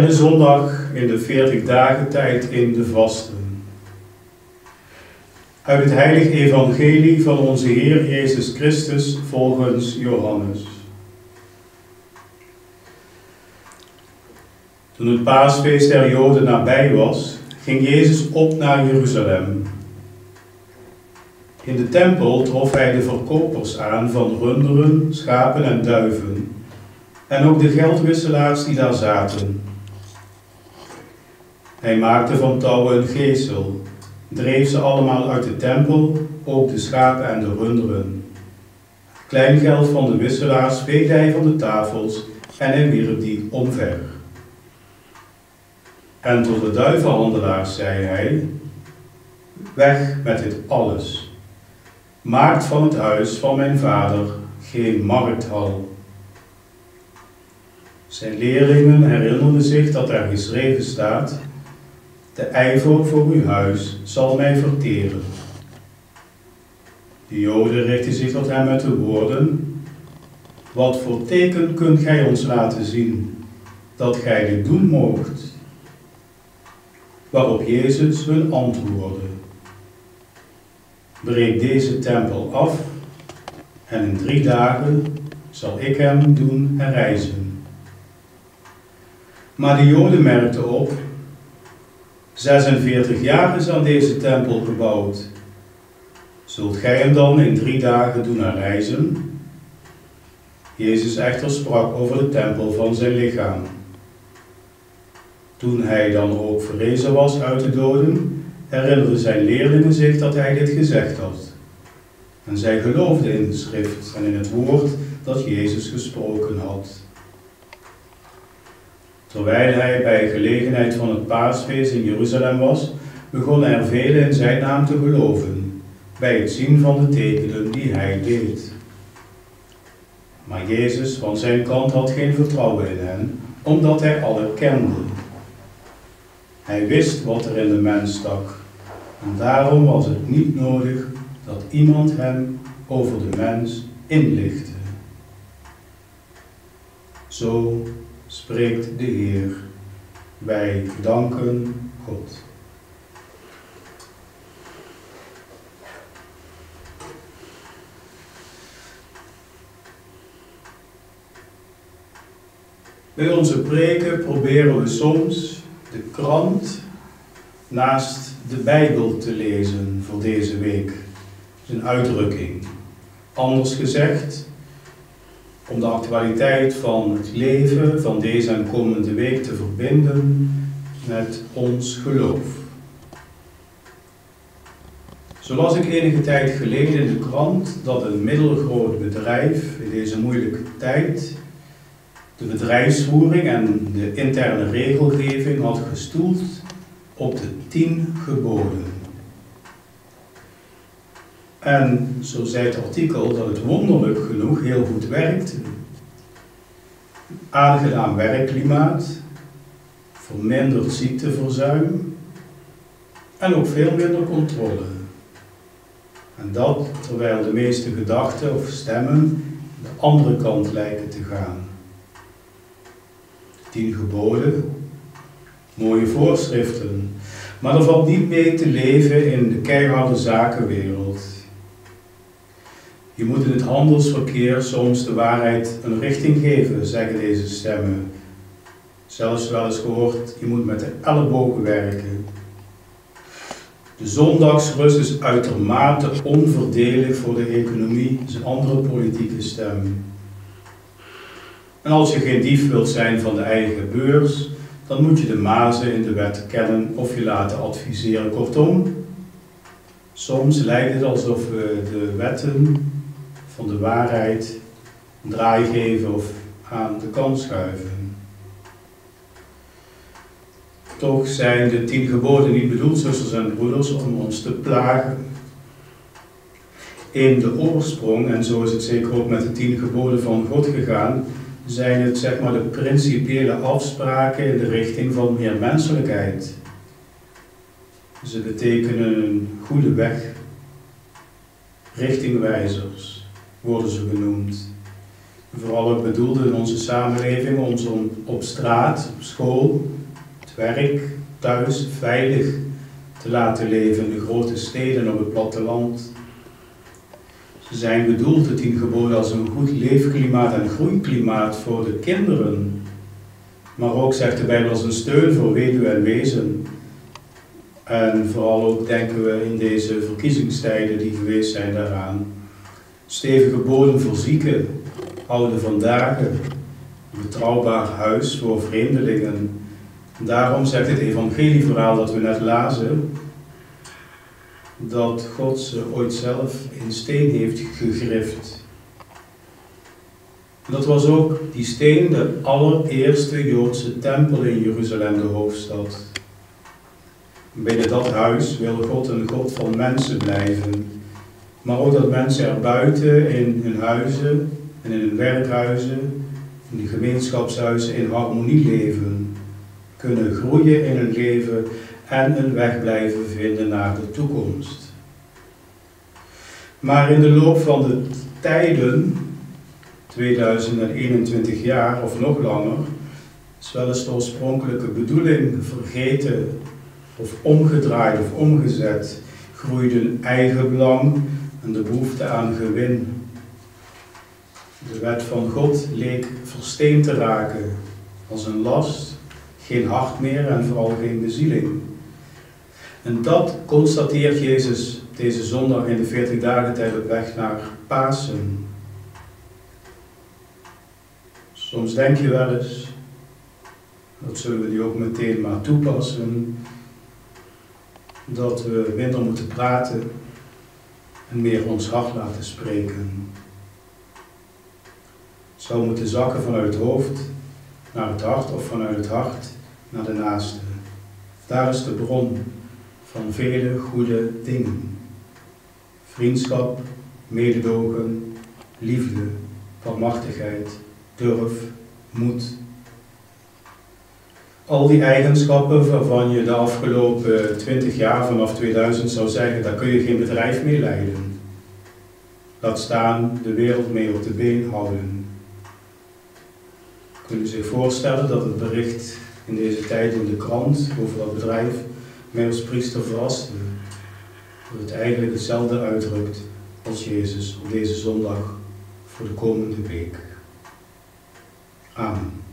derde zondag in de 40 dagen tijd in de vasten. Uit het heilige evangelie van onze Heer Jezus Christus volgens Johannes. Toen het paasfeest der Joden nabij was, ging Jezus op naar Jeruzalem. In de tempel trof hij de verkopers aan van runderen, schapen en duiven, en ook de geldwisselaars die daar zaten. Hij maakte van touwen een geesel, dreef ze allemaal uit de tempel, ook de schapen en de runderen. Kleingeld van de wisselaars veegde hij van de tafels en hij wierp die omver. En tot de duivenhandelaars zei hij: weg met dit alles. Maakt van het huis van mijn vader geen markthal. Zijn leerlingen herinnerden zich dat er geschreven staat: de ijver voor uw huis zal mij verteren. De Joden richtten zich tot hem met de woorden: wat voor teken kunt gij ons laten zien, dat gij dit doen moogt? Waarop Jezus hun antwoordde: breek deze tempel af en in 3 dagen zal ik hem doen herrijzen. Maar de Joden merkten op: 46 jaar is aan deze tempel gebouwd. Zult gij hem dan in 3 dagen doen herrijzen? Jezus echter sprak over de tempel van zijn lichaam. Toen hij dan ook verrezen was uit de doden, herinnerden zijn leerlingen zich dat hij dit gezegd had. En zij geloofden in de schrift en in het woord dat Jezus gesproken had. Terwijl hij bij gelegenheid van het paasfeest in Jeruzalem was, begonnen er velen in zijn naam te geloven, bij het zien van de tekenen die hij deed. Maar Jezus van zijn kant had geen vertrouwen in hen, omdat hij allen kende. Hij wist wat er in de mens stak, en daarom was het niet nodig dat iemand hem over de mens inlichtte. Zo spreekt de Heer. Wij danken God. Bij onze preken proberen we soms de krant naast de Bijbel te lezen voor deze week. Dat is een uitdrukking. Anders gezegd, om de actualiteit van het leven van deze en komende week te verbinden met ons geloof. Zo las ik enige tijd geleden in de krant dat een middelgroot bedrijf in deze moeilijke tijd de bedrijfsvoering en de interne regelgeving had gestoeld op de 10 geboden. En zo zei het artikel dat het wonderlijk genoeg heel goed werkte. Aangenaam werkklimaat, verminderd ziekteverzuim en ook veel minder controle. En dat terwijl de meeste gedachten of stemmen de andere kant lijken te gaan. 10 geboden, mooie voorschriften, maar er valt niet mee te leven in de keiharde zakenwereld. Je moet in het handelsverkeer soms de waarheid een richting geven, zeggen deze stemmen. Zelfs wel eens gehoord, je moet met de ellebogen werken. De zondagsrust is uitermate onvoordelig voor de economie, is een andere politieke stem. En als je geen dief wilt zijn van de eigen beurs, dan moet je de mazen in de wet kennen of je laten adviseren. Kortom, soms lijkt het alsof we de wetten van de waarheid een draai geven of aan de kant schuiven. Toch zijn de 10 geboden niet bedoeld, zusters en broeders, om ons te plagen. In de oorsprong, en zo is het zeker ook met de 10 geboden van God gegaan, zijn het zeg maar de principiële afspraken in de richting van meer menselijkheid. Ze betekenen een goede weg, richtingwijzers worden ze genoemd. Vooral ook bedoeld in onze samenleving ons om op straat, op school, het werk, thuis veilig te laten leven in de grote steden op het platteland. Ze zijn bedoeld, de 10 geboden, als een goed leefklimaat en groeiklimaat voor de kinderen. Maar ook, zegt de Bijbel, als een steun voor weduwe en wezen. En vooral ook denken we in deze verkiezingstijden die geweest zijn daaraan. Stevige bodem voor zieken, houden van dagen, een betrouwbaar huis voor vreemdelingen. En daarom zegt het evangelieverhaal dat we net lazen, dat God ze ooit zelf in steen heeft gegrift. En dat was ook die steen, de allereerste Joodse tempel in Jeruzalem, de hoofdstad. Binnen dat huis wil God een God van mensen blijven. Maar ook dat mensen er buiten in hun huizen en in hun werkhuizen, in de gemeenschapshuizen in harmonie leven. Kunnen groeien in hun leven en een weg blijven vinden naar de toekomst. Maar in de loop van de tijden, 2021 jaar of nog langer, is wel eens de oorspronkelijke bedoeling vergeten of omgedraaid of omgezet, groeide eigenbelang en de behoefte aan gewin. De wet van God leek versteend te raken, als een last, geen hart meer en vooral geen bezieling. En dat constateert Jezus deze zondag in de 40 dagen tijd op weg naar Pasen. Soms denk je wel eens, dat zullen we nu ook meteen maar toepassen, dat we minder moeten praten en meer ons hart laten spreken. Het zou moeten zakken vanuit het hoofd naar het hart of vanuit het hart naar de naaste. Daar is de bron van vele goede dingen. Vriendschap, mededogen, liefde, barmhartigheid, durf, moed. Al die eigenschappen waarvan je de afgelopen 20 jaar vanaf 2000 zou zeggen, daar kun je geen bedrijf mee leiden. Laat staan de wereld mee op de been houden. Kun je zich voorstellen dat het bericht in deze tijd in de krant over dat bedrijf mij als priester verraste? Dat het eigenlijk hetzelfde uitdrukt als Jezus op deze zondag voor de komende week. Amen.